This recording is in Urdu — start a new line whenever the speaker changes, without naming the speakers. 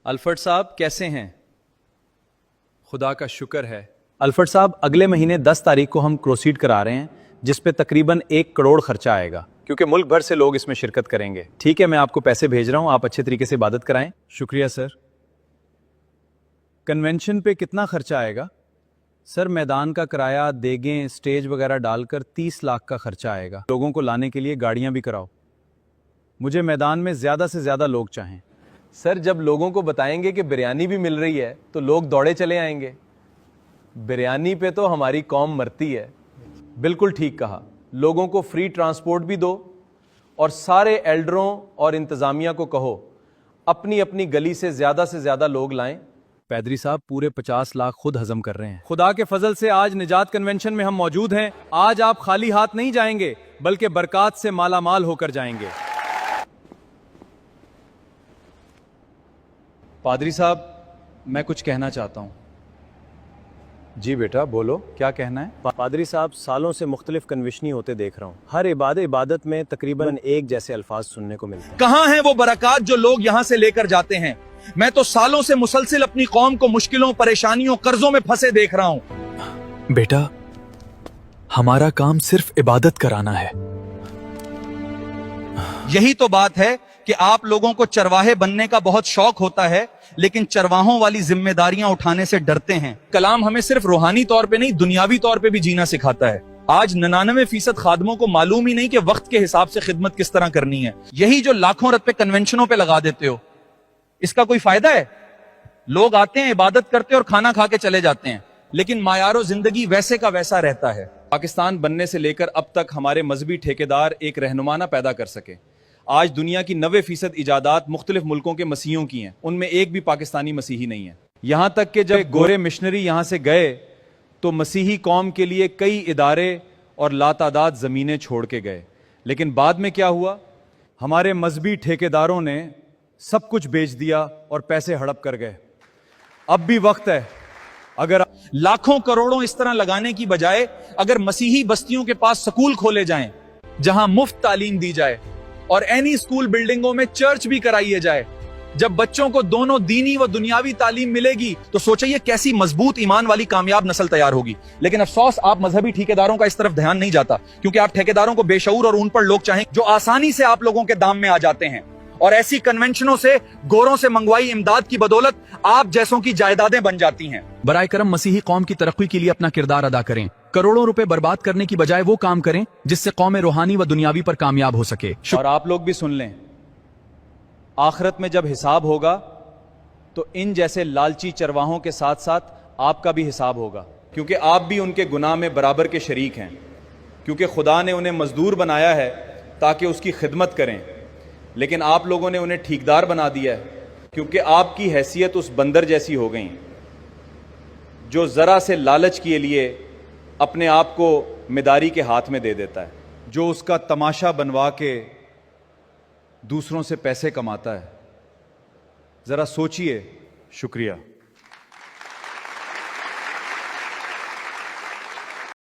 الفرد صاحب کیسے ہیں؟ خدا کا شکر ہے۔ الفرد صاحب اگلے مہینے 10 تاریخ کو ہم کروسیڈ کرا رہے ہیں جس پہ تقریباً 1 کروڑ خرچہ آئے گا کیونکہ ملک بھر سے لوگ اس میں شرکت کریں گے۔ ٹھیک ہے، میں آپ کو پیسے بھیج رہا ہوں، آپ اچھے طریقے سے عبادت کرائیں۔ شکریہ سر۔ کنونشن پہ کتنا خرچہ آئے گا؟ سر میدان کا کرایہ، دیگیں، سٹیج وغیرہ ڈال کر 30 لاکھ کا خرچہ آئے گا۔ لوگوں کو لانے کے لیے گاڑیاں بھی کراؤ۔ مجھے میدان میں زیادہ سے زیادہ لوگ چاہیں۔
سر جب لوگوں کو بتائیں گے کہ بریانی بھی مل رہی ہے تو لوگ دوڑے چلے آئیں گے۔ بریانی پہ تو ہماری قوم مرتی ہے۔ بالکل ٹھیک کہا، لوگوں کو فری ٹرانسپورٹ بھی دو اور سارے ایلڈروں اور انتظامیہ کو کہو اپنی اپنی گلی سے زیادہ لوگ لائیں۔
پیدری صاحب پورے 50 لاکھ خود ہضم کر رہے ہیں۔ خدا کے فضل سے آج نجات کنونشن میں ہم موجود ہیں۔ آج آپ خالی ہاتھ نہیں جائیں گے بلکہ برکات سے مالا مال ہو کر جائیں گے۔ پادری صاحب میں کچھ کہنا چاہتا ہوں۔
جی بیٹا بولو، کیا کہنا ہے؟
پادری صاحب سالوں سے مختلف کنوشنی ہوتے دیکھ رہا ہوں، ہر عبادت میں تقریباً ایک جیسے الفاظ سننے کو ملتے ہیں۔
کہاں ہیں وہ برکات جو لوگ یہاں سے لے کر جاتے ہیں؟ میں تو سالوں سے مسلسل اپنی قوم کو مشکلوں، پریشانیوں، قرضوں میں پھنسے دیکھ رہا ہوں۔
بیٹا ہمارا کام صرف عبادت کرانا ہے۔
یہی تو بات ہے کہ آپ لوگوں کو چرواہے بننے کا بہت شوق ہوتا ہے لیکن چرواہوں والی ذمہ داریاں اٹھانے سے ڈرتے ہیں۔ کلام ہمیں صرف روحانی طور پہ نہیں، دنیاوی طور پہ بھی جینا سکھاتا ہے۔ آج 99% خادموں کو معلوم ہی نہیں کہ وقت کے حساب سے خدمت کس طرح کرنی ہے۔ یہی جو لاکھوں روپے کنونشنوں پہ لگا دیتے ہو، اس کا کوئی فائدہ ہے؟ لوگ آتے ہیں، عبادت کرتے ہیں اور کھانا کھا کے چلے جاتے ہیں، لیکن معیار و زندگی ویسے کا ویسا رہتا ہے۔
پاکستان بننے سے لے کر اب تک ہمارے مذہبی ٹھیکیدار ایک رہنما نہ پیدا کر سکے۔ آج دنیا کی 90% ایجادات مختلف ملکوں کے مسیحیوں کی ہیں، ان میں ایک بھی پاکستانی مسیحی نہیں ہے۔ یہاں تک کہ جب گورے مشنری یہاں سے گئے تو مسیحی قوم کے لیے کئی ادارے اور لاتعداد زمینیں چھوڑ کے گئے، لیکن بعد میں کیا ہوا؟ ہمارے مذہبی ٹھیکیداروں نے سب کچھ بیچ دیا اور پیسے ہڑپ کر گئے۔ اب بھی وقت ہے، اگر
لاکھوں کروڑوں اس طرح لگانے کی بجائے اگر مسیحی بستیوں کے پاس سکول کھولے جائیں جہاں مفت تعلیم دی جائے اور اینی سکول بلڈنگوں میں چرچ بھی کرائیے جائے، جب بچوں کو دونوں دینی و دنیاوی تعلیم ملے گی تو سوچئے کیسی مضبوط ایمان والی کامیاب نسل تیار ہوگی۔ لیکن افسوس آپ مذہبی ٹھیکیداروں کا اس طرف دھیان نہیں جاتا، کیونکہ آپ ٹھیکیداروں کو بے شعور اور ان پر لوگ چاہیں جو آسانی سے آپ لوگوں کے دام میں آ جاتے ہیں، اور ایسی کنونشنوں سے، گوروں سے منگوائی امداد کی بدولت آپ جیسوں کی جائیدادیں بن جاتی ہیں۔
برائے کرم مسیحی قوم کی ترقی کے لیے اپنا کردار ادا کریں، کروڑوں روپے برباد کرنے کی بجائے وہ کام کریں جس سے قوم روحانی و دنیاوی پر کامیاب ہو سکے۔
اور آپ لوگ بھی سن لیں، آخرت میں جب حساب ہوگا تو ان جیسے لالچی چرواہوں کے ساتھ ساتھ آپ کا بھی حساب ہوگا، کیونکہ آپ بھی ان کے گناہ میں برابر کے شریک ہیں، کیونکہ خدا نے انہیں مزدور بنایا ہے تاکہ اس کی خدمت کریں، لیکن آپ لوگوں نے انہیں ٹھیکدار بنا دیا ہے، کیونکہ آپ کی حیثیت اس بندر جیسی ہو گئی جو ذرا سے لالچ کے لیے اپنے آپ کو مداری کے ہاتھ میں دے دیتا ہے، جو اس کا تماشا بنوا کے دوسروں سے پیسے کماتا ہے۔ ذرا سوچئے۔ شکریہ۔